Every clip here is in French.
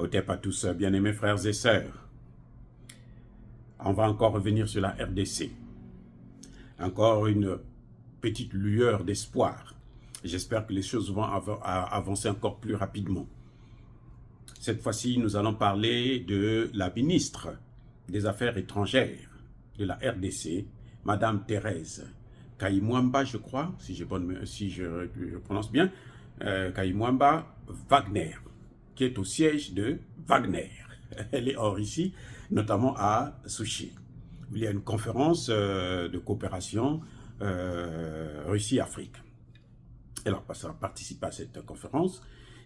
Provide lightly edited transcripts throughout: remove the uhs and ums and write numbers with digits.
Otep à tous, bien-aimés frères et sœurs. On va encore revenir sur la RDC. Encore une petite lueur d'espoir. J'espère que les choses vont avancer encore plus rapidement. Cette fois-ci, nous allons parler de la ministre des Affaires étrangères de la RDC, Madame Thérèse Kayimwamba, je crois, si je prononce bien, Kayimwamba Wagner, qui est au siège de Wagner. Elle est en Russie, notamment à Sochi. Il y a une conférence de coopération Russie-Afrique. Elle a participé à cette conférence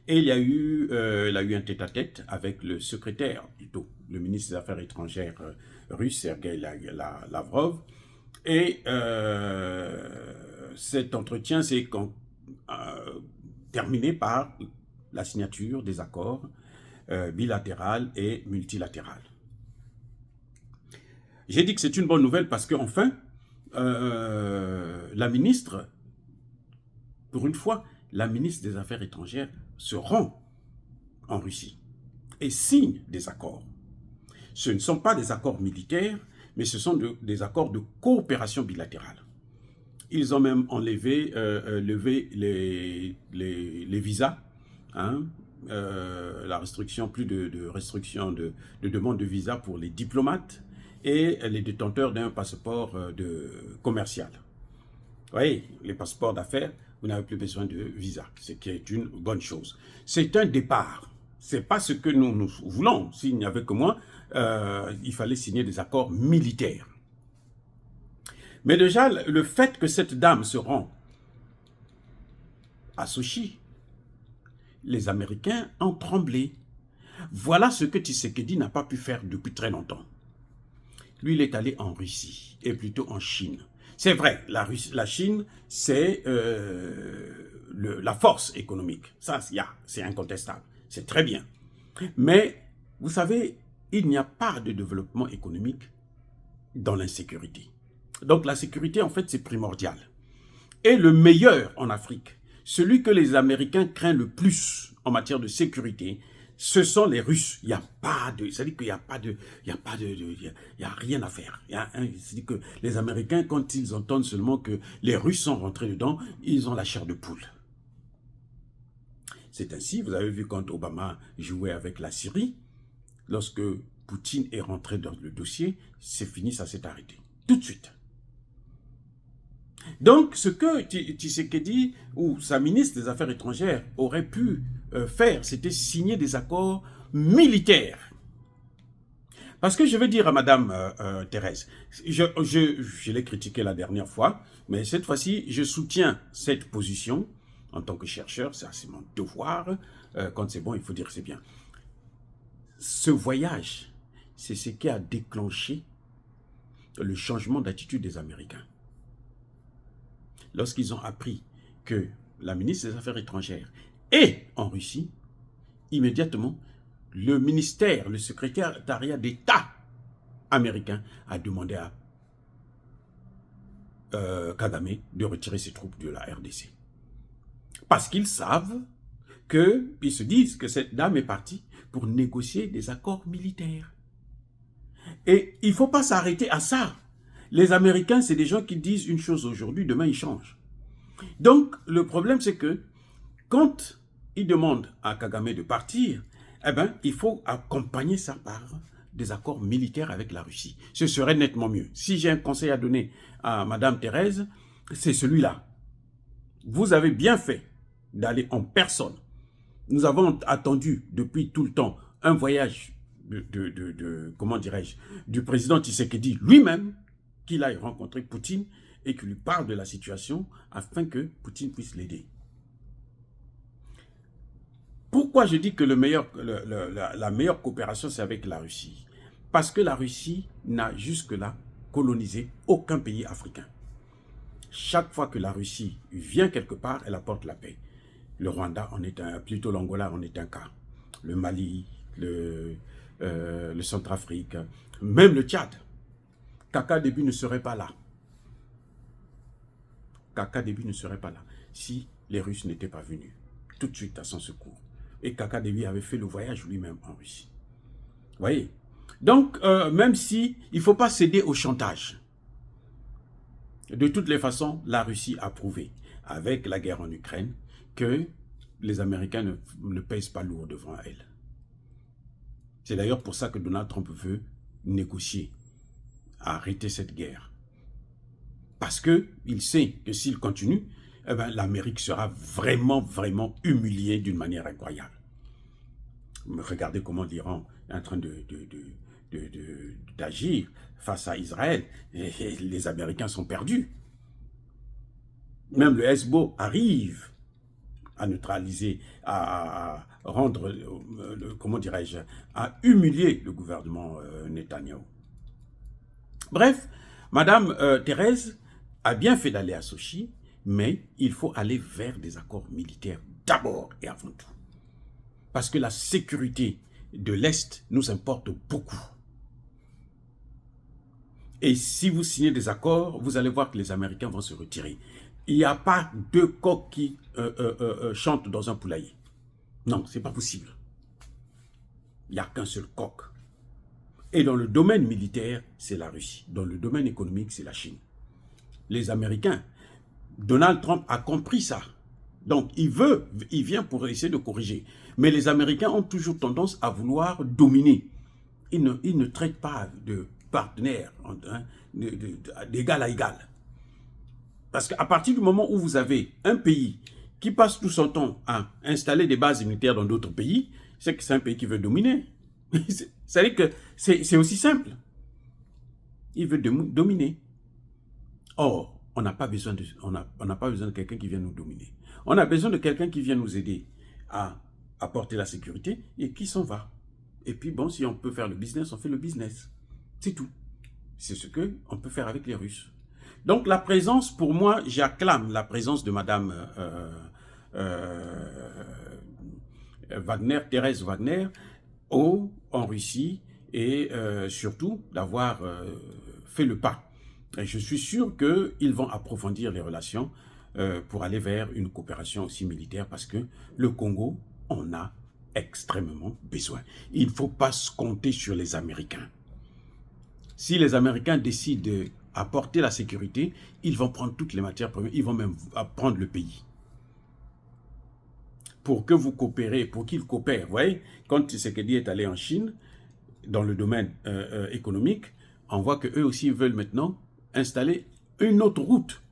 et elle a eu un tête-à-tête avec le secrétaire, plutôt, le ministre des Affaires étrangères russe, Sergei Lavrov. Et cet entretien s'est terminé par la signature des accords bilatéraux et multilatéraux. J'ai dit que c'est une bonne nouvelle parce qu'enfin, la ministre, pour une fois, la ministre des Affaires étrangères se rend en Russie et signe des accords. Ce ne sont pas des accords militaires, mais ce sont des accords de coopération bilatérale. Ils ont même levé les visas, hein, la restriction, plus de restriction de demande de visa pour les diplomates et les détenteurs d'un passeport commercial. Vous voyez, les passeports d'affaires, vous n'avez plus besoin de visa, ce qui est une bonne chose. C'est un départ. Ce n'est pas ce que nous voulons. S'il n'y avait que moi, il fallait signer des accords militaires. Mais déjà, le fait que cette dame se rend à Sochi, les Américains ont tremblé. Voilà ce que Tshisekedi n'a pas pu faire depuis très longtemps. Lui, il est allé en Russie, et plutôt en Chine. C'est vrai, la Chine, c'est la force économique. Ça, c'est incontestable. C'est très bien. Mais, vous savez, il n'y a pas de développement économique dans l'insécurité. Donc, la sécurité, en fait, c'est primordial. Et le meilleur en Afrique, celui que les Américains craignent le plus en matière de sécurité, ce sont les Russes. Il n'y a pas de, c'est-à-dire qu'il n'y a rien à faire. C'est-à-dire que les Américains, quand ils entendent seulement que les Russes sont rentrés dedans, ils ont la chair de poule. C'est ainsi, vous avez vu quand Obama jouait avec la Syrie, lorsque Poutine est rentré dans le dossier, c'est fini, ça s'est arrêté. Tout de suite. Donc, ce que Tshisekedi ou sa ministre des Affaires étrangères aurait pu faire, c'était signer des accords militaires. Parce que je veux dire à Madame Thérèse, je l'ai critiqué la dernière fois, mais cette fois-ci, je soutiens cette position en tant que chercheur, c'est mon devoir. Quand c'est bon, il faut dire que c'est bien. Ce voyage, c'est ce qui a déclenché le changement d'attitude des Américains. Lorsqu'ils ont appris que la ministre des Affaires étrangères est en Russie, immédiatement, le ministère, le secrétariat d'État américain a demandé à Kagame de retirer ses troupes de la RDC. Parce qu'ils savent ils se disent que cette dame est partie pour négocier des accords militaires. Et il ne faut pas s'arrêter à ça. Les Américains, c'est des gens qui disent une chose aujourd'hui, demain ils changent. Donc, le problème, c'est que quand ils demandent à Kagame de partir, eh ben, il faut accompagner ça par des accords militaires avec la Russie. Ce serait nettement mieux. Si j'ai un conseil à donner à Madame Thérèse, c'est celui-là. Vous avez bien fait d'aller en personne. Nous avons attendu depuis tout le temps un voyage comment dirais-je, du président Tshisekedi lui-même, qu'il aille rencontrer Poutine et qu'il lui parle de la situation afin que Poutine puisse l'aider. Pourquoi je dis que la meilleure coopération, c'est avec la Russie? Parce que la Russie n'a jusque-là colonisé aucun pays africain. Chaque fois que la Russie vient quelque part, elle apporte la paix. Le Rwanda en est plutôt l'Angola en est un cas. Le Mali, le Centrafrique, même le Tchad. Kaka Déby ne serait pas là. Kaka Déby ne serait pas là si les Russes n'étaient pas venus tout de suite à son secours. Et Kakadevi avait fait le voyage lui-même en Russie. Vous voyez? Donc, même si il ne faut pas céder au chantage, de toutes les façons, la Russie a prouvé, avec la guerre en Ukraine, que les Américains ne pèsent pas lourd devant elle. C'est d'ailleurs pour ça que Donald Trump veut négocier, arrêter cette guerre. Parce qu'il sait que s'il continue, eh ben, l'Amérique sera vraiment, vraiment humiliée d'une manière incroyable. Regardez comment l'Iran est en train d'agir face à Israël. Et les Américains sont perdus. Même le Hezbollah arrive à neutraliser, à rendre, comment dirais-je, à humilier le gouvernement Netanyahou. Bref, Madame Thérèse a bien fait d'aller à Sochi, mais il faut aller vers des accords militaires d'abord et avant tout. Parce que la sécurité de l'Est nous importe beaucoup. Et si vous signez des accords, vous allez voir que les Américains vont se retirer. Il n'y a pas deux coqs qui chantent dans un poulailler. Non, ce n'est pas possible. Il n'y a qu'un seul coq. Et dans le domaine militaire, c'est la Russie. Dans le domaine économique, c'est la Chine. Les Américains, Donald Trump a compris ça. Donc, il vient pour essayer de corriger. Mais les Américains ont toujours tendance à vouloir dominer. Ils ne traitent pas de partenaires, hein, d'égal à égal. Parce qu'à partir du moment où vous avez un pays qui passe tout son temps à installer des bases militaires dans d'autres pays, c'est que c'est un pays qui veut dominer. C'est-à-dire que c'est aussi simple. Il veut dominer. Or, on n'a pas besoin de quelqu'un qui vienne nous dominer. On a besoin de quelqu'un qui vient nous aider à apporter la sécurité et qui s'en va. Et puis bon, si on peut faire le business, on fait le business. C'est tout. C'est ce qu'on peut faire avec les Russes. Donc la présence, pour moi, j'acclame la présence de Madame Wagner, Thérèse Wagner, en Russie, et surtout d'avoir fait le pas. Et je suis sûr qu'ils vont approfondir les relations pour aller vers une coopération aussi militaire, parce que le Congo en a extrêmement besoin. Il ne faut pas se compter sur les Américains. Si les Américains décident d'apporter la sécurité, ils vont prendre toutes les matières premières, ils vont même prendre le pays. Pour que vous coopérez, pour qu'ils coopèrent. Vous voyez, quand Tshisekedi est allé en Chine, dans le domaine économique, on voit qu'eux aussi veulent maintenant installer une autre route.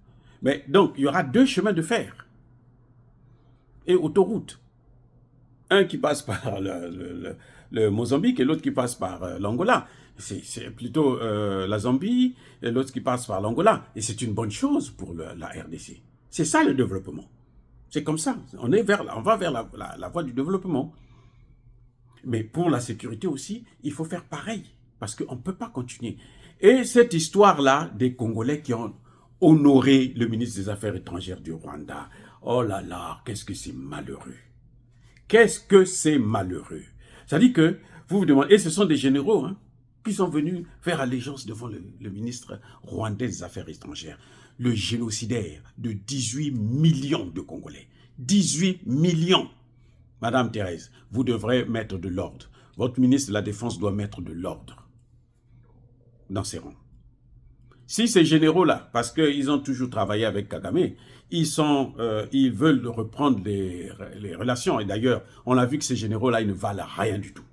Mais donc, il y aura deux chemins de fer et autoroute. Un qui passe par le Mozambique et l'autre qui passe par l'Angola. C'est plutôt la Zambie et l'autre qui passe par l'Angola. Et c'est une bonne chose pour la RDC. C'est ça le développement. C'est comme ça. On va vers la voie du développement. Mais pour la sécurité aussi, il faut faire pareil. Parce qu'on ne peut pas continuer. Et cette histoire-là des Congolais qui ont honoré le ministre des Affaires étrangères du Rwanda, oh là là, qu'est-ce que c'est malheureux. Qu'est-ce que c'est malheureux. Ça dit que, vous vous demandez, et ce sont des généraux qui sont venus faire allégeance devant le ministre rwandais des Affaires étrangères, le génocidaire de 18 millions de Congolais. 18 millions. Madame Thérèse, vous devrez mettre de l'ordre. Votre ministre de la Défense doit mettre de l'ordre dans ses rangs. Si ces généraux-là, parce qu'ils ont toujours travaillé avec Kagame, ils veulent reprendre les relations, et d'ailleurs, on a vu que ces généraux-là, ils ne valent rien du tout.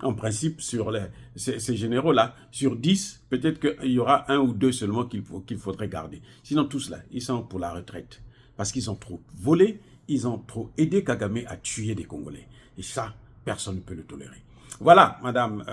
En principe, sur ces généraux-là, sur 10, peut-être qu'il y aura un ou deux seulement qu'il faudrait garder. Sinon, tous là, ils sont pour la retraite. Parce qu'ils ont trop volé, ils ont trop aidé Kagame à tuer des Congolais. Et ça, personne ne peut le tolérer. Voilà, madame,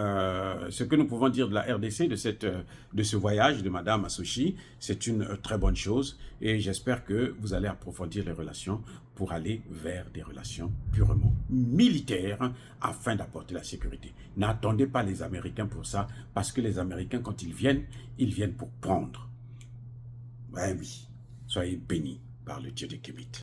ce que nous pouvons dire de la RDC, de ce voyage de madame à Sochi. C'est une très bonne chose et j'espère que vous allez approfondir les relations pour aller vers des relations purement militaires afin d'apporter la sécurité. N'attendez pas les Américains pour ça, parce que les Américains, quand ils viennent pour prendre. Ben oui, soyez bénis par le Dieu des Kémites.